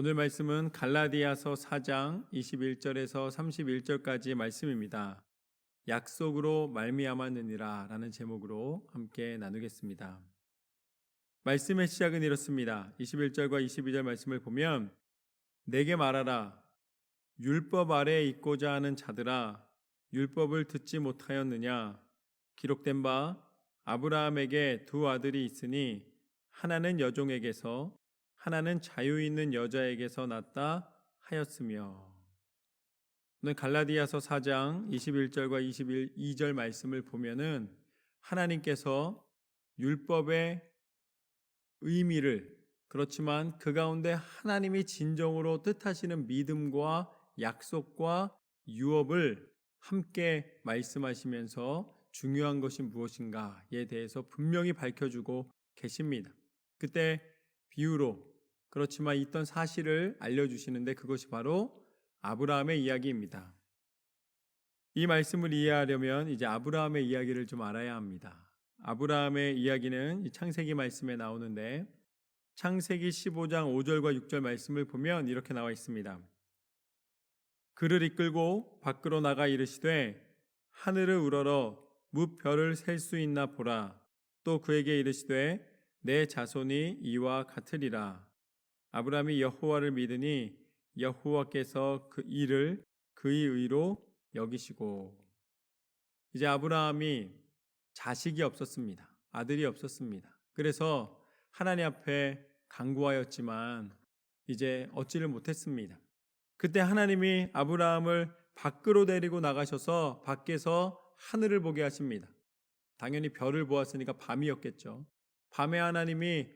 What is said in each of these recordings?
오늘 말씀은 갈라디아서 4장 21절에서 31절까지의 말씀입니다. 약속으로 말미암았느니라 라는 제목으로 함께 나누겠습니다. 말씀의 시작은 이렇습니다. 21절과 22절 말씀을 보면 내게 말하라. 율법 아래에 있고자 하는 자들아, 율법을 듣지 못하였느냐? 기록된 바 아브라함에게 두 아들이 있으니 하나는 여종에게서 하나는 자유 있는 여자에게서 났다 하였으며. 오늘 갈라디아서 4장 21절과 22절 말씀을 보면은 하나님께서 율법의 의미를, 그렇지만 그 가운데 하나님이 진정으로 뜻하시는 믿음과 약속과 유업을 함께 말씀하시면서 중요한 것이 무엇인가에 대해서 분명히 밝혀주고 계십니다. 그때 비유로, 그렇지만 있던 사실을 알려주시는데 그것이 바로 아브라함의 이야기입니다. 이 말씀을 이해하려면 이제 아브라함의 이야기를 좀 알아야 합니다. 아브라함의 이야기는 이 창세기 말씀에 나오는데 창세기 15장 5절과 6절 말씀을 보면 이렇게 나와 있습니다. 그를 이끌고 밖으로 나가 이르시되 하늘을 우러러 무별을 셀 수 있나 보라. 또 그에게 이르시되 내 자손이 이와 같으리라. 아브라함이 여호와를 믿으니 여호와께서 그 일을 그의 의로 여기시고. 이제 아브라함이 자식이 없었습니다. 아들이 없었습니다. 그래서 하나님 앞에 간구하였지만 이제 얻지를 못했습니다. 그때 하나님이 아브라함을 밖으로 데리고 나가셔서 밖에서 하늘을 보게 하십니다. 당연히 별을 보았으니까 밤이었겠죠. 밤에 하나님이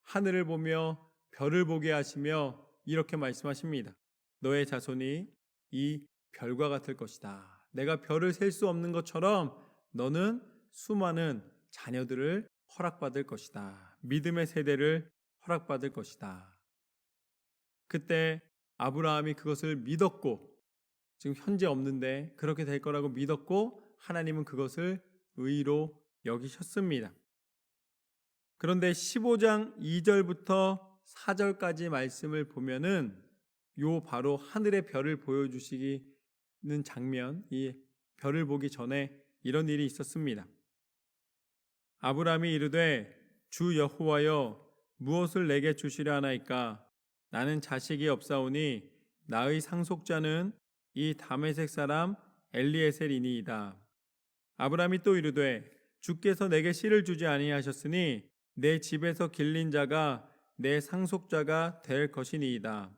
하늘을 보며 별을 보게 하시며 이렇게 말씀하십니다. 너의 자손이 이 별과 같을 것이다. 내가 별을 셀 수 없는 것처럼 너는 수많은 자녀들을 허락받을 것이다. 믿음의 세대를 허락받을 것이다. 그때 아브라함이 그것을 믿었고, 지금 현재 없는데 그렇게 될 거라고 믿었고 하나님은 그것을 의로 여기셨습니다. 그런데 15장 2절부터 4절까지 말씀을 보면은 요 바로 하늘의 별을 보여주시는 장면, 이 별을 보기 전에 이런 일이 있었습니다. 아브라함이 이르되 주 여호와여 무엇을 내게 주시려 하나이까? 나는 자식이 없사오니 나의 상속자는 이 다메섹 사람 엘리에셀이니이다. 아브라함이 또 이르되 주께서 내게 씨를 주지 아니하셨으니 내 집에서 길린 자가 내 상속자가 될 것이니이다.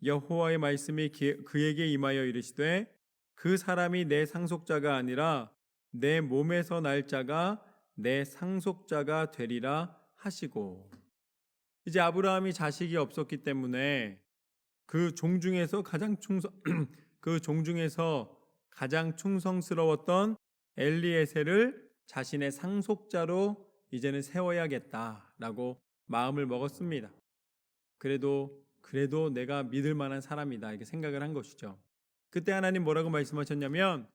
여호와의 말씀이 그에게 임하여 이르시되 그 사람이 내 상속자가 아니라 내 몸에서 날 자가 내 상속자가 되리라 하시고. 이제 아브라함이 자식이 없었기 때문에 그 종 중에서 가장 충성스러웠던 엘리에셀을 자신의 상속자로 이제는 세워야겠다라고 마음을 먹었습니다. 그래도 내가 믿을 만한 사람이다 이렇게 생각을 한 것이죠. 그때 하나님 뭐라고 말씀하셨냐면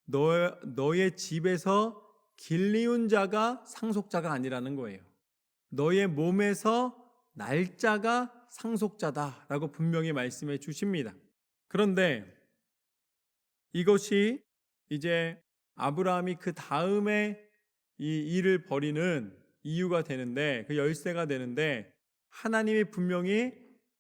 너의 집에서 길리운 자가 상속자가 아니라는 거예요. 너의 몸에서 날짜가 상속자다라고 분명히 말씀해 주십니다. 그런데 이것이 이제 아브라함이 그 다음에 이 일을 벌이는 이유가 되는데, 그 열쇠가 되는데, 하나님이 분명히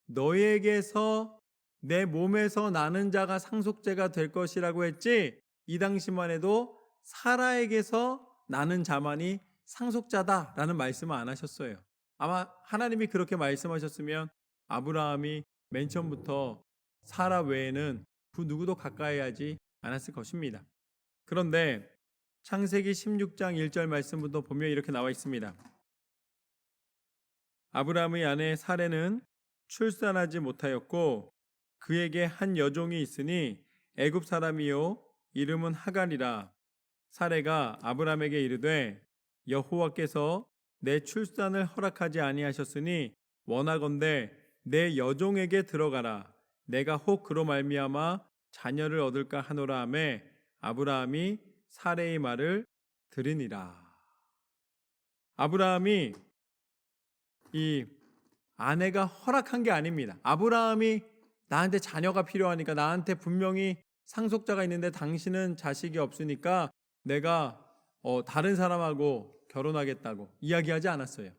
너에게서 내 몸에서 나는 자가 상속자가 될 것이라고 했지, 이 당시만 해도 사라에게서 나는 자만이 상속자다라는 말씀을 안 하셨어요. 아마 하나님이 그렇게 말씀하셨으면 아브라함이 맨 처음부터 사라 외에는 그 누구도 가까이 하지 않았을 것입니다. 그런데 창세기 16장 1절 말씀부터 보면 이렇게 나와 있습니다. 아브라함의 아내 사레는 출산하지 못하였고 그에게 한 여종이 있으니 애굽 사람이요 이름은 하갈이라. 사레가 아브라함에게 이르되 여호와께서 내 출산을 허락하지 아니하셨으니 원하건대 내 여종에게 들어가라. 내가 혹 그로 말미암아 자녀를 얻을까 하노라 하매 아브라함이 사레의 말을 들으니라. 아브라함이 이 아내가 허락한 게 아닙니다. 아브라함이 나한테 자녀가 필요하니까, 나한테 분명히 상속자가 있는데 당신은 자식이 없으니까 내가 다른 사람하고 결혼하겠다고 이야기하지 않았어요.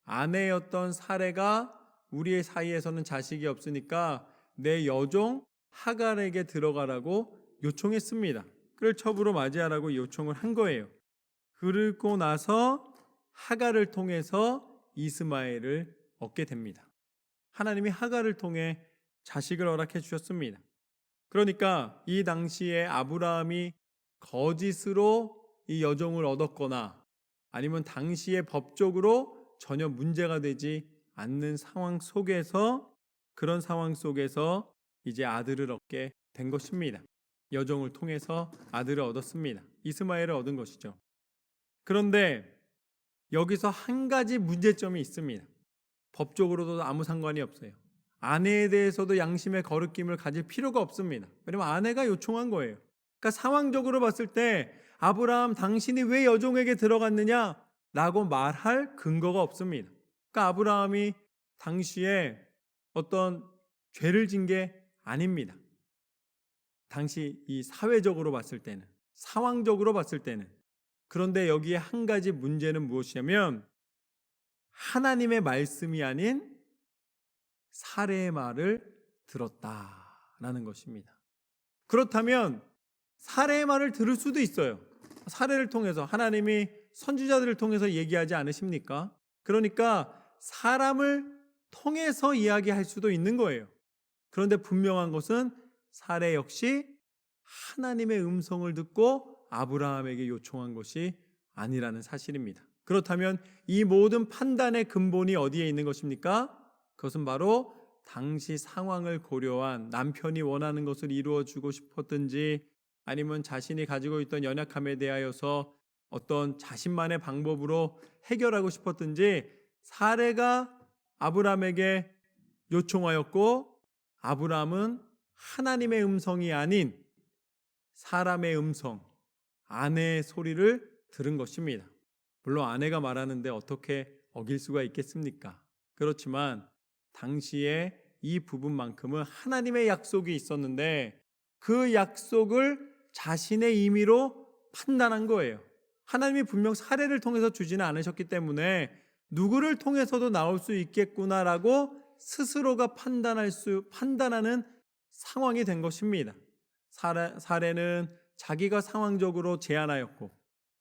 아내였던 사레가 우리의 사이에서는 자식이 없으니까 내 여종 하갈에게 들어가라고 요청했습니다. 그를 첩으로 맞이하라고 요청을 한 거예요. 그러고 나서 하갈을 통해서 이스마엘을 얻게 됩니다. 하나님이 하갈을 통해 자식을 허락해 주셨습니다. 그러니까 이 당시에 아브라함이 거짓으로 이 여종을 얻었거나 아니면 당시에 법적으로 전혀 문제가 되지 않는 상황 속에서, 그런 상황 속에서 이제 아들을 얻게 된 것입니다. 여종을 통해서 아들을 얻었습니다. 이스마엘을 얻은 것이죠. 그런데 여기서 한 가지 문제점이 있습니다. 법적으로도 아무 상관이 없어요. 아내에 대해서도 양심의 거르낌을 가질 필요가 없습니다. 왜냐하면 아내가 요청한 거예요. 그러니까 상황적으로 봤을 때 아브라함, 당신이 왜 여종에게 들어갔느냐 라고 말할 근거가 없습니다. 그러니까 아브라함이 당시에 어떤 죄를 진 게 아닙니다. 당시 이 사회적으로 봤을 때는, 상황적으로 봤을 때는. 그런데 여기에 한 가지 문제는 무엇이냐면 하나님의 말씀이 아닌 사례의 말을 들었다라는 것입니다. 그렇다면 사례의 말을 들을 수도 있어요. 사례를 통해서 하나님이 선지자들을 통해서 얘기하지 않으십니까? 그러니까 사람을 통해서 이야기할 수도 있는 거예요. 그런데 분명한 것은 사례 역시 하나님의 음성을 듣고 아브라함에게 요청한 것이 아니라는 사실입니다. 그렇다면 이 모든 판단의 근본이 어디에 있는 것입니까? 그것은 바로 당시 상황을 고려한, 남편이 원하는 것을 이루어주고 싶었든지 아니면 자신이 가지고 있던 연약함에 대하여서 어떤 자신만의 방법으로 해결하고 싶었든지 사례가 아브라함에게 요청하였고, 아브라함은 하나님의 음성이 아닌 사람의 음성, 아내의 소리를 들은 것입니다. 물론 아내가 말하는데 어떻게 어길 수가 있겠습니까? 그렇지만 당시에 이 부분만큼은 하나님의 약속이 있었는데 그 약속을 자신의 임의로 판단한 거예요. 하나님이 분명 사례를 통해서 주지는 않으셨기 때문에 누구를 통해서도 나올 수 있겠구나라고 스스로가 판단하는 상황이 된 것입니다. 사례는 자기가 상황적으로 제안하였고,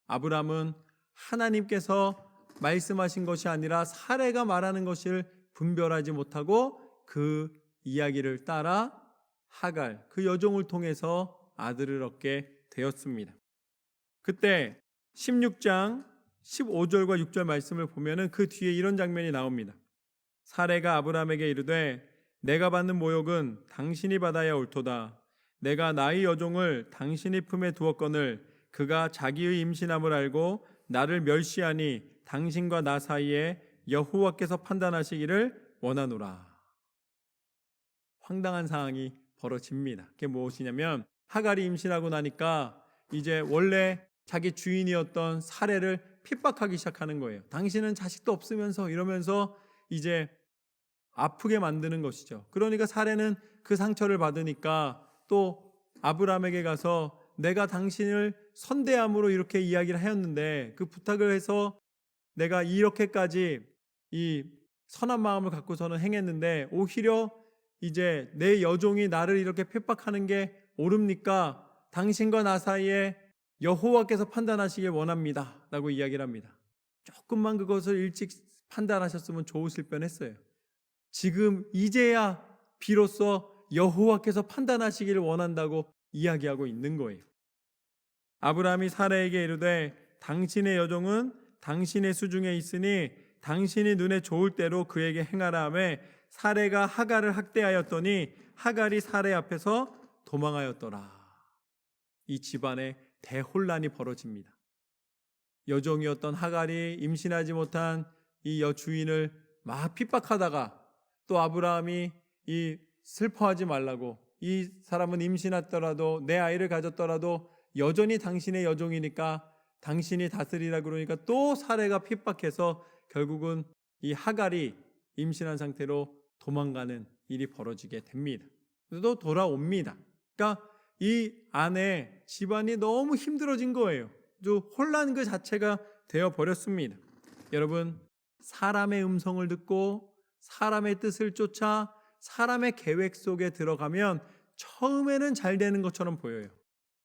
아브라함은 하나님께서 말씀하신 것이 아니라 사례가 말하는 것을 분별하지 못하고 그 이야기를 따라 하갈, 그 여종을 통해서 아들을 얻게 되었습니다. 그때 16장 15절과 6절 말씀을 보면은 그 뒤에 이런 장면이 나옵니다. 사례가 아브라함에게 이르되 내가 받는 모욕은 당신이 받아야 옳도다. 내가 나의 여종을 당신이 품에 두었거늘 그가 자기의 임신함을 알고 나를 멸시하니 당신과 나 사이에 여호와께서 판단하시기를 원하노라. 황당한 상황이 벌어집니다. 그게 무엇이냐면 하갈이 임신하고 나니까 이제 원래 자기 주인이었던 사례를 핍박하기 시작하는 거예요. 당신은 자식도 없으면서 이러면서 이제 아프게 만드는 것이죠. 그러니까 사례는 그 상처를 받으니까 또 아브라함에게 가서 내가 당신을 선대함으로 이렇게 이야기를 하였는데 그 부탁을 해서 내가 이렇게까지 이 선한 마음을 갖고서는 행했는데 오히려 이제 내 여종이 나를 이렇게 핍박하는 게 옳습니까? 당신과 나 사이에 여호와께서 판단하시길 원합니다 라고 이야기를 합니다. 조금만 그것을 일찍 판단하셨으면 좋으실 뻔했어요. 지금 이제야 비로소 여호와께서 판단하시기를 원한다고 이야기하고 있는 거예요. 아브라함이 사라에게 이르되 당신의 여종은 당신의 수중에 있으니 당신이 눈에 좋을 대로 그에게 행하라 하매 사레가 하갈을 학대하였더니 하갈이 사레 앞에서 도망하였더라. 이 집안에 대혼란이 벌어집니다. 여종이었던 하갈이 임신하지 못한 이 여주인을 막 핍박하다가 또 아브라함이 이 슬퍼하지 말라고, 이 사람은 임신했더라도 내 아이를 가졌더라도 여전히 당신의 여종이니까 당신이 다스리라 그러니까 또 사례가 핍박해서 결국은 이 하갈이 임신한 상태로 도망가는 일이 벌어지게 됩니다. 또 돌아옵니다. 그러니까 이 안에 집안이 너무 힘들어진 거예요. 혼란 그 자체가 되어 버렸습니다. 여러분, 사람의 음성을 듣고 사람의 뜻을 쫓아 사람의 계획 속에 들어가면 처음에는 잘 되는 것처럼 보여요.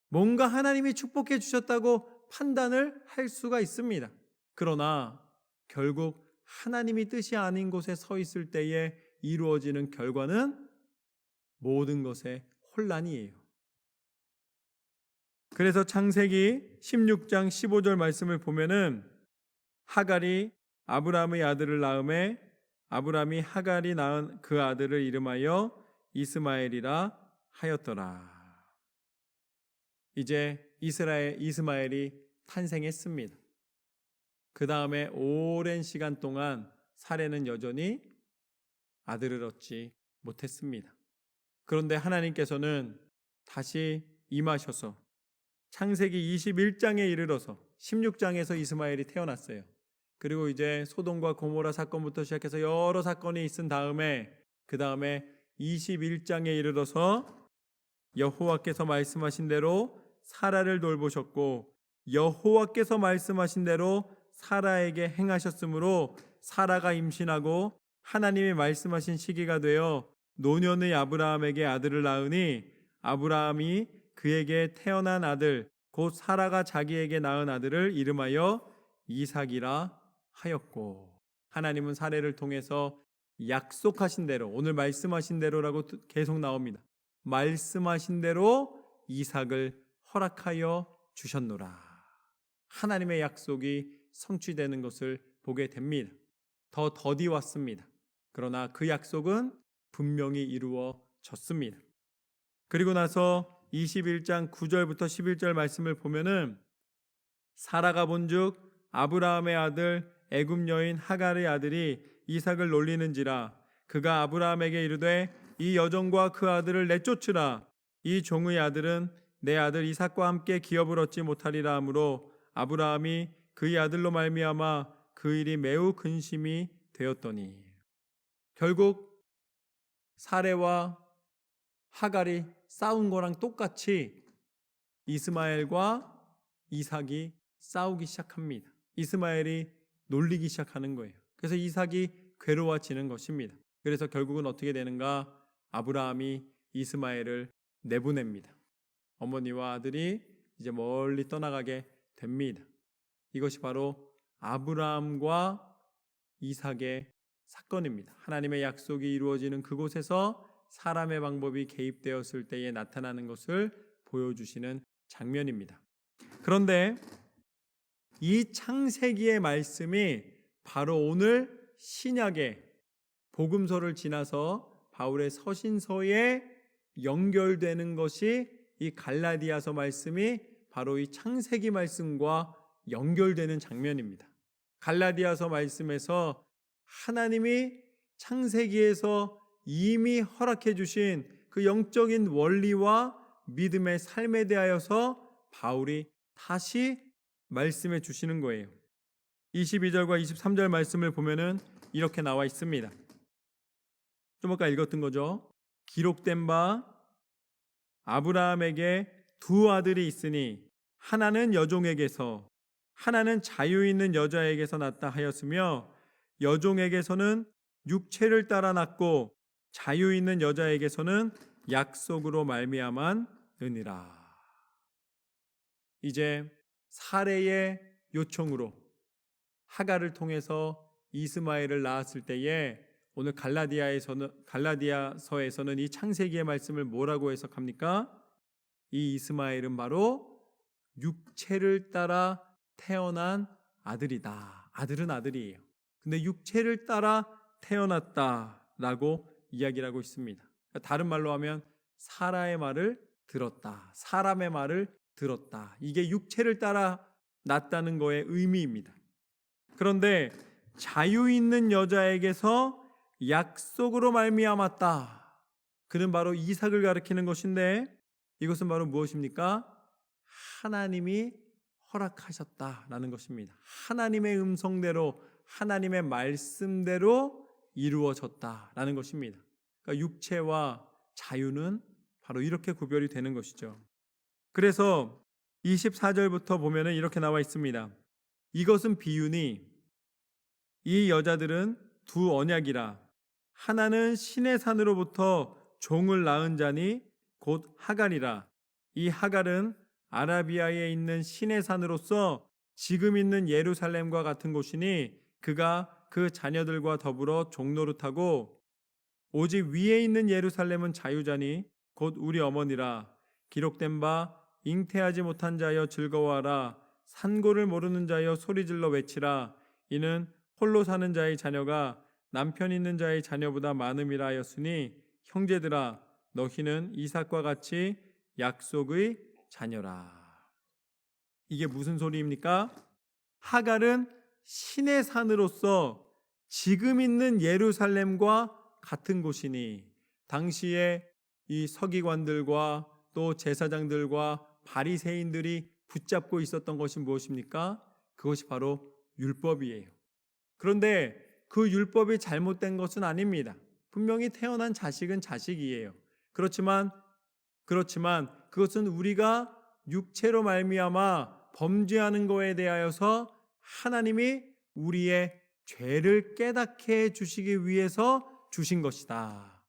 뭔가 하나님이 축복해 주셨다고 판단을 할 수가 있습니다. 그러나 결국 하나님이 뜻이 아닌 곳에 서 있을 때에 이루어지는 결과는 모든 것의 혼란이에요. 그래서 창세기 16장 15절 말씀을 보면은 하갈이 아브라함의 아들을 낳음에 아브라함이 하갈이 낳은 그 아들을 이름하여 이스마엘이라 하였더라. 이제 이스마엘이 탄생했습니다. 그 다음에 오랜 시간 동안 사레는 여전히 아들을 얻지 못했습니다. 그런데 하나님께서는 다시 임하셔서 창세기 21장에 이르러서 16장에서 이스마엘이 태어났어요. 그리고 이제 소돔과 고모라 사건부터 시작해서 여러 사건이 있은 다음에 그 다음에 21장에 이르러서 여호와께서 말씀하신 대로 사라를 돌보셨고 여호와께서 말씀하신 대로 사라에게 행하셨으므로 사라가 임신하고 하나님이 말씀하신 시기가 되어 노년의 아브라함에게 아들을 낳으니 아브라함이 그에게 태어난 아들 곧 사라가 자기에게 낳은 아들을 이름하여 이삭이라 하였고, 하나님은 사례를 통해서 약속하신 대로, 오늘 말씀하신 대로라고 계속 나옵니다. 말씀하신 대로 이삭을 허락하여 주셨노라. 하나님의 약속이 성취되는 것을 보게 됩니다. 더 더디 왔습니다. 그러나 그 약속은 분명히 이루어졌습니다. 그리고 나서 21장 9절부터 11절 말씀을 보면은 사라가 본즉 아브라함의 아들 애굽 여인 하갈의 아들이 이삭을 놀리는지라 그가 아브라함에게 이르되 이 여종과 그 아들을 내쫓으라. 이 종의 아들은 내 아들 이삭과 함께 기업을 얻지 못하리라 하므로 아브라함이 그의 아들로 말미암아 그 일이 매우 근심이 되었더니, 결국 사레와 하갈이 싸운 거랑 똑같이 이스마엘과 이삭이 싸우기 시작합니다. 이스마엘이 놀리기 시작하는 거예요. 그래서 이삭이 괴로워지는 것입니다. 그래서 결국은 어떻게 되는가? 아브라함이 이스마엘을 내보냅니다. 어머니와 아들이 이제 멀리 떠나가게 됩니다. 이것이 바로 아브라함과 이삭의 사건입니다. 하나님의 약속이 이루어지는 그곳에서 사람의 방법이 개입되었을 때에 나타나는 것을 보여주시는 장면입니다. 그런데 이 창세기의 말씀이 바로 오늘 신약의 복음서를 지나서 바울의 서신서에 연결되는 것이 이 갈라디아서 말씀이 바로 이 창세기 말씀과 연결되는 장면입니다. 갈라디아서 말씀에서 하나님이 창세기에서 이미 허락해 주신 그 영적인 원리와 믿음의 삶에 대하여서 바울이 다시 말씀해 주시는 거예요. 22절과 23절 말씀을 보면은 이렇게 나와 있습니다. 좀 아까 읽었던 거죠. 기록된 바 아브라함에게 두 아들이 있으니 하나는 여종에게서 하나는 자유 있는 여자에게서 났다 하였으며 여종에게서는 육체를 따라 났고 자유 있는 여자에게서는 약속으로 말미암았느니라. 이제 사레의 요청으로 하갈을 통해서 이스마엘을 낳았을 때에 오늘 갈라디아서에서는 이 창세기의 말씀을 뭐라고 해석합니까? 이 이스마엘은 바로 육체를 따라 태어난 아들이다. 아들은 아들이에요. 근데 육체를 따라 태어났다라고 이야기를 하고 있습니다. 다른 말로 하면 사라의 말을 들었다. 사람의 말을 들었다. 이게 육체를 따라 났다는 거의 의미입니다. 그런데 자유 있는 여자에게서 약속으로 말미암았다. 그는 바로 이삭을 가리키는 것인데 이것은 바로 무엇입니까? 하나님이 허락하셨다라는 것입니다. 하나님의 음성대로 하나님의 말씀대로 이루어졌다라는 것입니다. 그러니까 육체와 자유는 바로 이렇게 구별이 되는 것이죠. 그래서 24절부터 보면은 이렇게 나와 있습니다. 이것은 비유니 이 여자들은 두 언약이라. 하나는 신의 산으로부터 종을 낳은 자니 곧 하갈이라. 이 하갈은 아라비아에 있는 신의 산으로서 지금 있는 예루살렘과 같은 곳이니 그가 그 자녀들과 더불어 종노릇하고 오직 위에 있는 예루살렘은 자유자니 곧 우리 어머니라. 기록된 바 잉태하지 못한 자여 즐거워하라. 산고를 모르는 자여 소리질러 외치라. 이는 홀로 사는 자의 자녀가 남편 있는 자의 자녀보다 많음이라 하였으니 형제들아 너희는 이삭과 같이 약속의 자녀라. 이게 무슨 소리입니까? 하갈은 신의 산으로서 지금 있는 예루살렘과 같은 곳이니 당시에 이 서기관들과 또 제사장들과 바리새인들이 붙잡고 있었던 것이 무엇입니까? 그것이 바로 율법이에요. 그런데 그 율법이 잘못된 것은 아닙니다. 분명히 태어난 자식은 자식이에요. 그렇지만 그것은 우리가 육체로 말미암아 범죄하는 것에 대하여서 하나님이 우리의 죄를 깨닫게 해주시기 위해서 주신 것이다.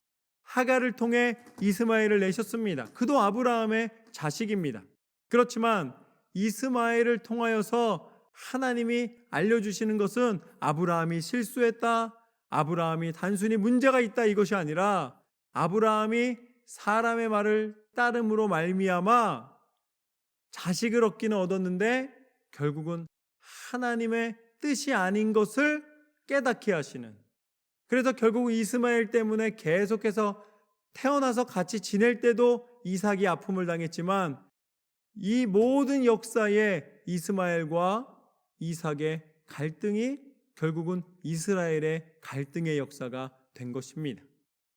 하갈을 통해 이스마엘을 내셨습니다. 그도 아브라함의 자식입니다. 그렇지만 이스마엘을 통하여서 하나님이 알려주시는 것은 아브라함이 실수했다, 아브라함이 단순히 문제가 있다 이것이 아니라 아브라함이 사람의 말을 따름으로 말미암아 자식을 얻기는 얻었는데 결국은 하나님의 뜻이 아닌 것을 깨닫게 하시는, 그래서 결국 이스마엘 때문에 계속해서 태어나서 같이 지낼 때도 이삭이 아픔을 당했지만 이 모든 역사에 이스마엘과 이삭의 갈등이 결국은 이스라엘의 갈등의 역사가 된 것입니다.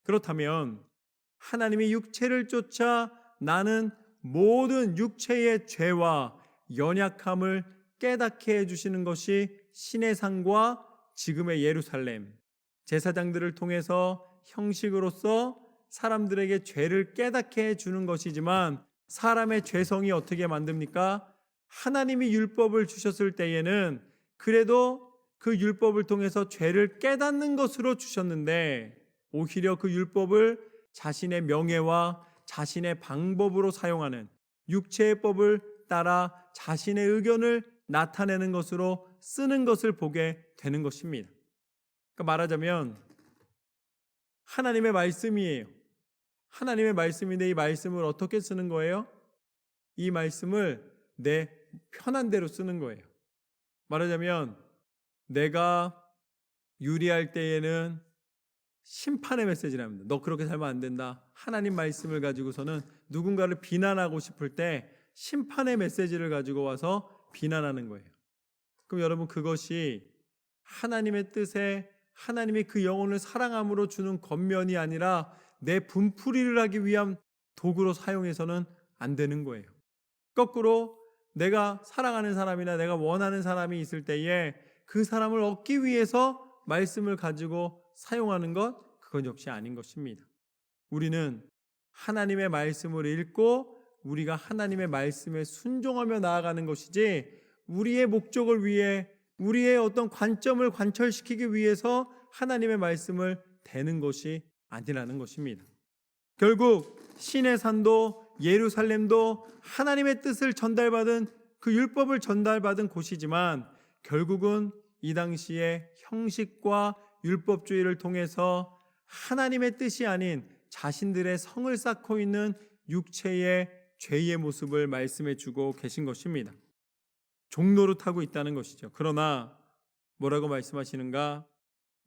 그렇다면 하나님이 육체를 쫓아 나는 모든 육체의 죄와 연약함을 깨닫게 해주시는 것이 신의 산과 지금의 예루살렘, 제사장들을 통해서 형식으로서 사람들에게 죄를 깨닫게 해주는 것이지만 사람의 죄성이 어떻게 만듭니까? 하나님이 율법을 주셨을 때에는 그래도 그 율법을 통해서 죄를 깨닫는 것으로 주셨는데 오히려 그 율법을 자신의 명예와 자신의 방법으로 사용하는, 육체의 법을 따라 자신의 의견을 나타내는 것으로 쓰는 것을 보게 되는 것입니다. 그러니까 말하자면 하나님의 말씀이에요. 하나님의 말씀인데 이 말씀을 어떻게 쓰는 거예요? 이 말씀을 내 편한 대로 쓰는 거예요. 말하자면 내가 유리할 때에는 심판의 메시지를 합니다. 너 그렇게 살면 안 된다. 하나님 말씀을 가지고서는 누군가를 비난하고 싶을 때 심판의 메시지를 가지고 와서 비난하는 거예요. 그럼 여러분 그것이 하나님의 뜻에 하나님이 그 영혼을 사랑함으로 주는 겉면이 아니라 내 분풀이를 하기 위한 도구로 사용해서는 안 되는 거예요. 거꾸로 내가 사랑하는 사람이나 내가 원하는 사람이 있을 때에 그 사람을 얻기 위해서 말씀을 가지고 사용하는 것, 그건 역시 아닌 것입니다. 우리는 하나님의 말씀을 읽고 우리가 하나님의 말씀에 순종하며 나아가는 것이지 우리의 목적을 위해 우리의 어떤 관점을 관철시키기 위해서 하나님의 말씀을 대는 것이 아니라는 것입니다. 결국 신의 산도 예루살렘도 하나님의 뜻을 전달받은 그 율법을 전달받은 곳이지만 결국은 이 당시에 형식과 율법주의를 통해서 하나님의 뜻이 아닌 자신들의 성을 쌓고 있는 육체의 죄의 모습을 말씀해 주고 계신 것입니다. 종노릇하고 있다는 것이죠. 그러나 뭐라고 말씀하시는가?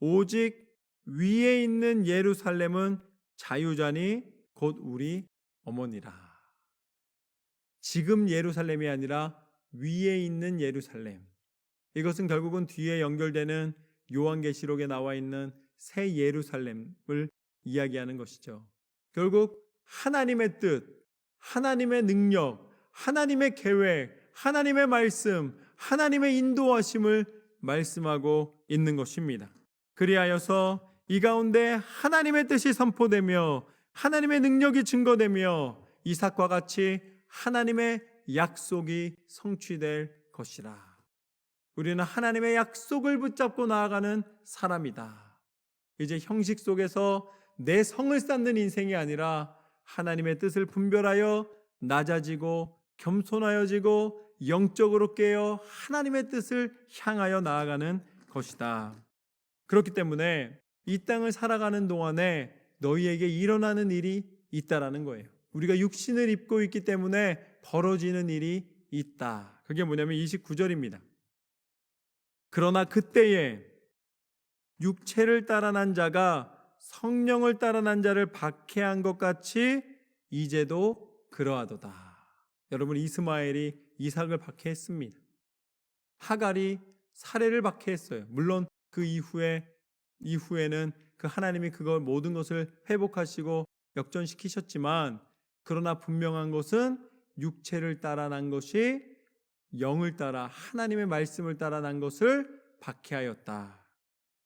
오직 위에 있는 예루살렘은 자유자니 곧 우리 어머니라. 지금 예루살렘이 아니라 위에 있는 예루살렘. 이것은 결국은 뒤에 연결되는 요한계시록에 나와 있는 새 예루살렘을 이야기하는 것이죠. 결국 하나님의 뜻, 하나님의 능력, 하나님의 계획, 하나님의 말씀, 하나님의 인도하심을 말씀하고 있는 것입니다. 그리하여서 이 가운데 하나님의 뜻이 선포되며 하나님의 능력이 증거되며 이삭과 같이 하나님의 약속이 성취될 것이라. 우리는 하나님의 약속을 붙잡고 나아가는 사람이다. 이제 형식 속에서 내 성을 쌓는 인생이 아니라 하나님의 뜻을 분별하여 낮아지고 겸손하여지고 영적으로 깨어 하나님의 뜻을 향하여 나아가는 것이다. 그렇기 때문에 이 땅을 살아가는 동안에 너희에게 일어나는 일이 있다라는 거예요. 우리가 육신을 입고 있기 때문에 벌어지는 일이 있다. 그게 뭐냐면 29절입니다. 그러나 그때에 육체를 따라 난 자가 성령을 따라 난 자를 박해한 것 같이 이제도 그러하도다. 여러분, 이스마엘이 이삭을 박해했습니다. 하갈이 사례를 박해했어요. 물론 그 이후에는 그 하나님이 그걸 모든 것을 회복하시고 역전시키셨지만, 그러나 분명한 것은 육체를 따라 난 것이 영을 따라 하나님의 말씀을 따라 난 것을 박해하였다.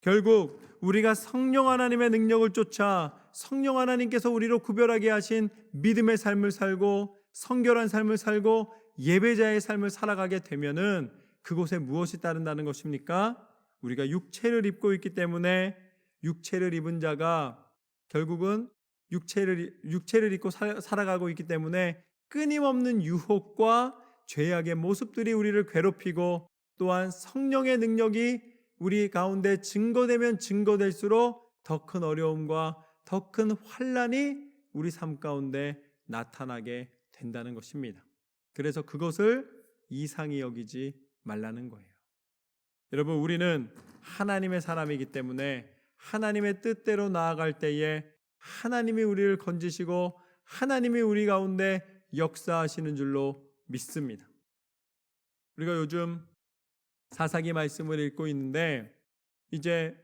결국 우리가 성령 하나님의 능력을 쫓아 성령 하나님께서 우리로 구별하게 하신 믿음의 삶을 살고 성결한 삶을 살고 예배자의 삶을 살아가게 되면은 그곳에 무엇이 따른다는 것입니까? 우리가 육체를 입고 있기 때문에 육체를 입은 자가 결국은 육체를 입고 살아가고 있기 때문에 끊임없는 유혹과 죄악의 모습들이 우리를 괴롭히고, 또한 성령의 능력이 우리 가운데 증거되면 증거될수록 더 큰 어려움과 더 큰 환난이 우리 삶 가운데 나타나게 된다는 것입니다. 그래서 그것을 이상히 여기지 말라는 거예요. 여러분, 우리는 하나님의 사람이기 때문에 하나님의 뜻대로 나아갈 때에 하나님이 우리를 건지시고 하나님이 우리 가운데 역사하시는 줄로 믿습니다. 우리가 요즘 사사기 말씀을 읽고 있는데, 이제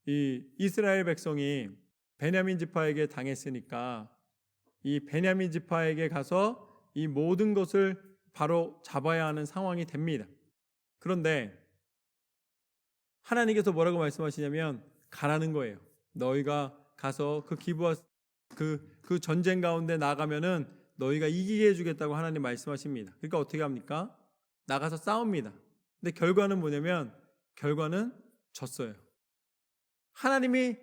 이 이스라엘 백성이 베냐민 지파에게 당했으니까 이 베냐민 지파에게 가서 이 모든 것을 바로 잡아야 하는 상황이 됩니다. 그런데 하나님께서 뭐라고 말씀하시냐면 가라는 거예요. 너희가 가서 그 기부와 그 전쟁 가운데 나가면은 너희가 이기게 해주겠다고 하나님 말씀하십니다. 그러니까 어떻게 합니까? 나가서 싸웁니다. 근데 결과는 뭐냐면 결과는 졌어요. 하나님이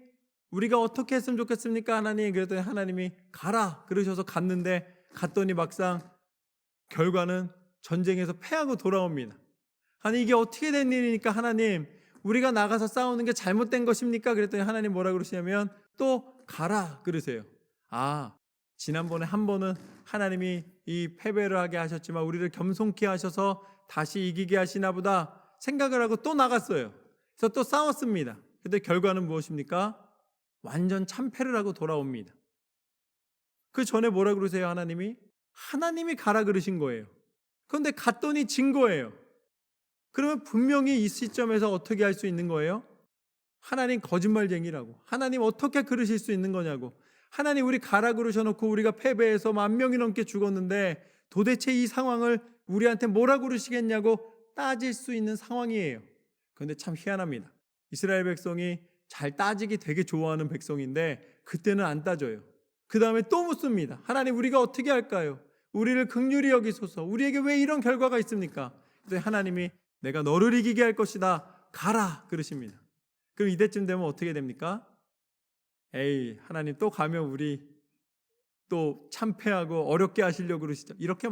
우리가 어떻게 했으면 좋겠습니까? 하나님, 그랬더니 하나님이 가라 그러셔서 갔더니 막상 결과는 전쟁에서 패하고 돌아옵니다. 아니, 이게 어떻게 된 일이니까 하나님, 우리가 나가서 싸우는 게 잘못된 것입니까? 그랬더니 하나님 뭐라 그러시냐면 또 가라 그러세요. 아, 지난번에 한 번은 하나님이 이 패배를 하게 하셨지만 우리를 겸손케 하셔서 다시 이기게 하시나 보다 생각을 하고 또 나갔어요. 그래서 또 싸웠습니다. 근데 결과는 무엇입니까? 완전 참패를 하고 돌아옵니다. 그 전에 뭐라 그러세요? 하나님이 가라 그러신 거예요. 그런데 갔더니 진 거예요. 그러면 분명히 이 시점에서 어떻게 할 수 있는 거예요? 하나님 거짓말쟁이라고. 하나님 어떻게 그러실 수 있는 거냐고. 하나님 우리 가라 그러셔놓고 우리가 패배해서 10,000명이 넘게 죽었는데 도대체 이 상황을 우리한테 뭐라 그러시겠냐고 따질 수 있는 상황이에요. 그런데 참 희한합니다. 이스라엘 백성이 잘 따지기 되게 좋아하는 백성인데 그때는 안 따져요. 그 다음에 또 묻습니다. 하나님 우리가 어떻게 할까요? 우리를 긍휼히 여기소서. 우리에게 왜 이런 결과가 있습니까? 그때 하나님이 내가 너를 이기게 할 것이다. 가라 그러십니다. 그럼 이때쯤 되면 어떻게 됩니까? 에이, 하나님 또 가면 우리 또 참패하고 어렵게 하시려고 그러시죠. 이렇게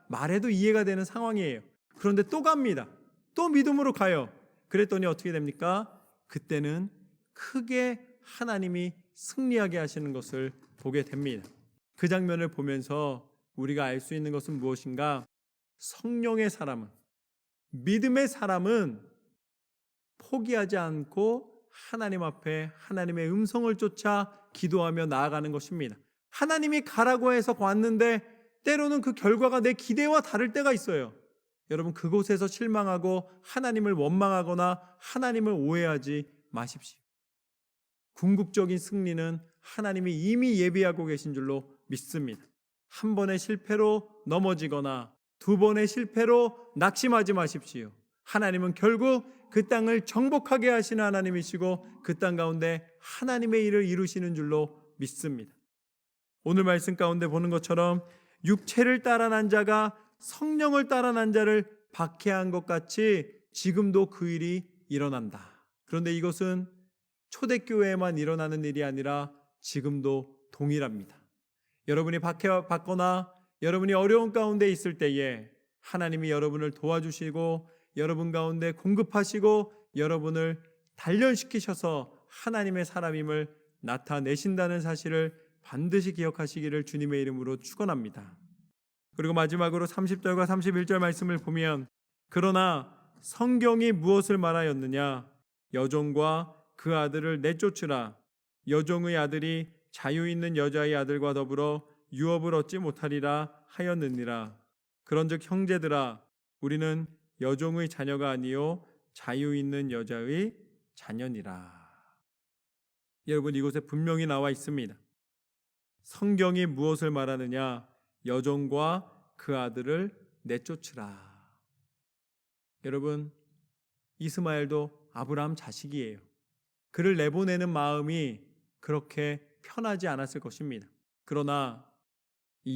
말해도 이해가 되는 상황이에요. 그런데 또 갑니다. 또 믿음으로 가요. 그랬더니 어떻게 됩니까? 그때는 크게 하나님이 승리하게 하시는 것을 보게 됩니다. 그 장면을 보면서 우리가 알 수 있는 것은 무엇인가? 성령의 사람은, 믿음의 사람은 포기하지 않고 하나님 앞에 하나님의 음성을 쫓아 기도하며 나아가는 것입니다. 하나님이 가라고 해서 왔는데 때로는 그 결과가 내 기대와 다를 때가 있어요. 여러분, 그곳에서 실망하고 하나님을 원망하거나 하나님을 오해하지 마십시오. 궁극적인 승리는 하나님이 이미 예비하고 계신 줄로 믿습니다. 한 번의 실패로 넘어지거나 두 번의 실패로 낙심하지 마십시오. 하나님은 결국 그 땅을 정복하게 하시는 하나님이시고 그 땅 가운데 하나님의 일을 이루시는 줄로 믿습니다. 오늘 말씀 가운데 보는 것처럼 육체를 따라 난 자가 성령을 따라 난 자를 박해한 것 같이 지금도 그 일이 일어난다. 그런데 이것은 초대교회에만 일어나는 일이 아니라 지금도 동일합니다. 여러분이 박해받거나 여러분이 어려운 가운데 있을 때에 하나님이 여러분을 도와주시고 여러분 가운데 공급하시고 여러분을 단련시키셔서 하나님의 사람임을 나타내신다는 사실을 반드시 기억하시기를 주님의 이름으로 축원합니다. 그리고 마지막으로 30절과 31절 말씀을 보면 그러나 성경이 무엇을 말하였느냐? 여종과 그 아들을 내쫓으라. 여종의 아들이 자유 있는 여자의 아들과 더불어 유업을 얻지 못하리라 하였느니라. 그런즉 형제들아 우리는 여종의 자녀가 아니요 자유 있는 여자의 자녀니라. 여러분 이곳에 분명히 나와 있습니다. 성경이 무엇을 말하느냐? 여종과 그 아들을 내쫓으라. 여러분 이스마엘도 아브라함 자식이에요. 그를 내보내는 마음이 그렇게 편하지 않았을 것입니다. 그러나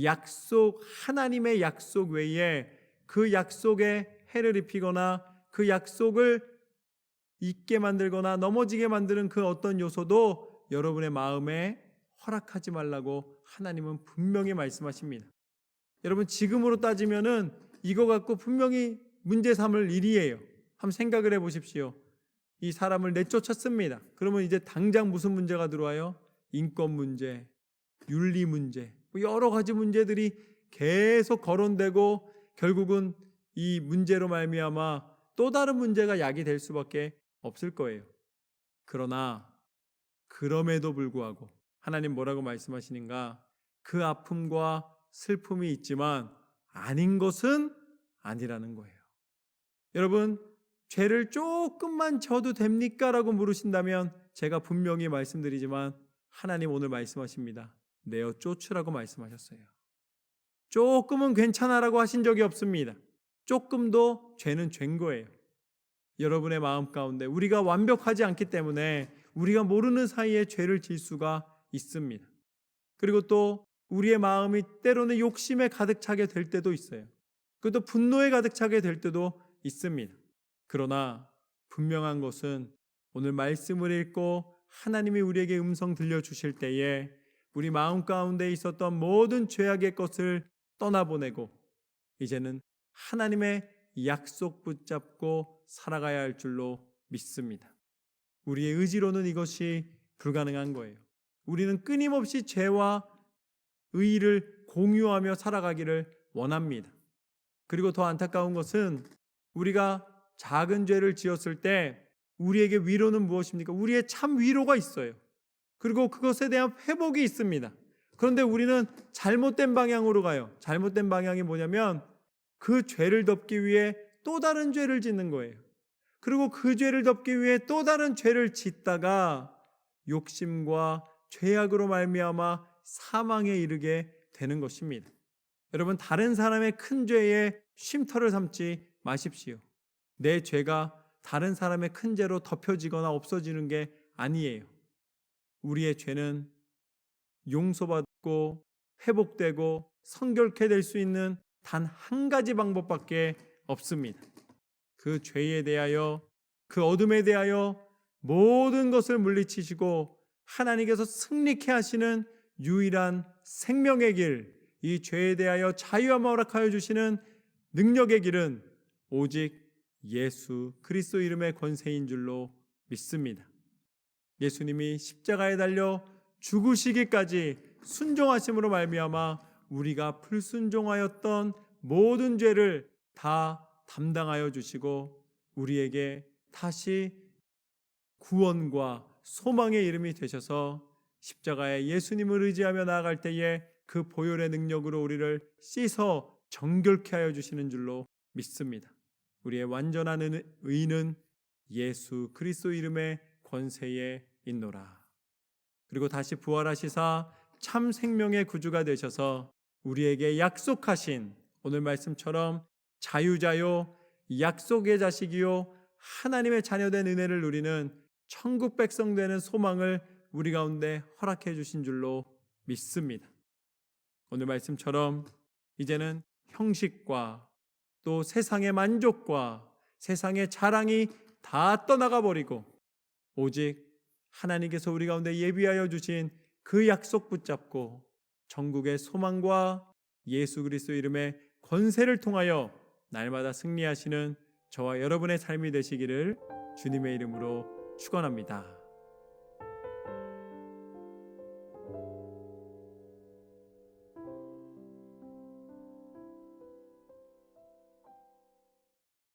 약속, 하나님의 약속 외에 그 약속에 해를 입히거나 그 약속을 잊게 만들거나 넘어지게 만드는 그 어떤 요소도 여러분의 마음에 허락하지 말라고 하나님은 분명히 말씀하십니다. 여러분 지금으로 따지면은 이거 갖고 분명히 문제 삼을 일이에요. 한번 생각을 해보십시오. 이 사람을 내쫓았습니다. 그러면 이제 당장 무슨 문제가 들어와요? 인권 문제, 윤리 문제, 여러 가지 문제들이 계속 거론되고 결국은 이 문제로 말미암아 또 다른 문제가 야기될 수밖에 없을 거예요. 그러나 그럼에도 불구하고 하나님 뭐라고 말씀하시는가? 그 아픔과 슬픔이 있지만 아닌 것은 아니라는 거예요. 여러분 죄를 조금만 져도 됩니까? 라고 물으신다면 제가 분명히 말씀드리지만 하나님 오늘 말씀하십니다. 내어 쫓으라고 말씀하셨어요. 조금은 괜찮아라고 하신 적이 없습니다. 조금도 죄는 죄인 거예요. 여러분의 마음 가운데 우리가 완벽하지 않기 때문에 우리가 모르는 사이에 죄를 질 수가 있습니다. 그리고 또 우리의 마음이 때로는 욕심에 가득 차게 될 때도 있어요. 그것도 분노에 가득 차게 될 때도 있습니다. 그러나 분명한 것은 오늘 말씀을 읽고 하나님이 우리에게 음성 들려주실 때에 우리 마음 가운데 있었던 모든 죄악의 것을 떠나보내고 이제는 하나님의 약속 붙잡고 살아가야 할 줄로 믿습니다. 우리의 의지로는 이것이 불가능한 거예요. 우리는 끊임없이 죄와 의의를 공유하며 살아가기를 원합니다. 그리고 더 안타까운 것은 우리가 작은 죄를 지었을 때 우리에게 위로는 무엇입니까? 우리의 참 위로가 있어요. 그리고 그것에 대한 회복이 있습니다. 그런데 우리는 잘못된 방향으로 가요. 잘못된 방향이 뭐냐면 그 죄를 덮기 위해 또 다른 죄를 짓는 거예요. 그리고 그 죄를 덮기 위해 또 다른 죄를 짓다가 욕심과 죄악으로 말미암아 사망에 이르게 되는 것입니다. 여러분 다른 사람의 큰 죄에 쉼터를 삼지 마십시오. 내 죄가 다른 사람의 큰 죄로 덮여지거나 없어지는 게 아니에요. 우리의 죄는 용서받고 회복되고 성결케 될 수 있는 단 한 가지 방법밖에 없습니다. 그 죄에 대하여 그 어둠에 대하여 모든 것을 물리치시고 하나님께서 승리케 하시는 유일한 생명의 길, 이 죄에 대하여 자유함 허락하여 주시는 능력의 길은 오직 예수 그리스도 이름의 권세인 줄로 믿습니다. 예수님이 십자가에 달려 죽으시기까지 순종하심으로 말미암아 우리가 불순종하였던 모든 죄를 다 담당하여 주시고 우리에게 다시 구원과 소망의 이름이 되셔서 십자가에 예수님을 의지하며 나아갈 때에 그 보혈의 능력으로 우리를 씻어 정결케 하여 주시는 줄로 믿습니다. 우리의 완전한 의는 예수 그리스도 이름의 권세에 있노라. 그리고 다시 부활하시사 참 생명의 구주가 되셔서 우리에게 약속하신 오늘 말씀처럼 자유자요 약속의 자식이요 하나님의 자녀된 은혜를 누리는 천국 백성 되는 소망을 우리 가운데 허락해 주신 줄로 믿습니다. 오늘 말씀처럼 이제는 형식과 또 세상의 만족과 세상의 자랑이 다 떠나가 버리고 오직 하나님께서 우리 가운데 예비하여 주신 그 약속 붙잡고 천국의 소망과 예수 그리스도 이름의 권세를 통하여 날마다 승리하시는 저와 여러분의 삶이 되시기를 주님의 이름으로 축원합니다.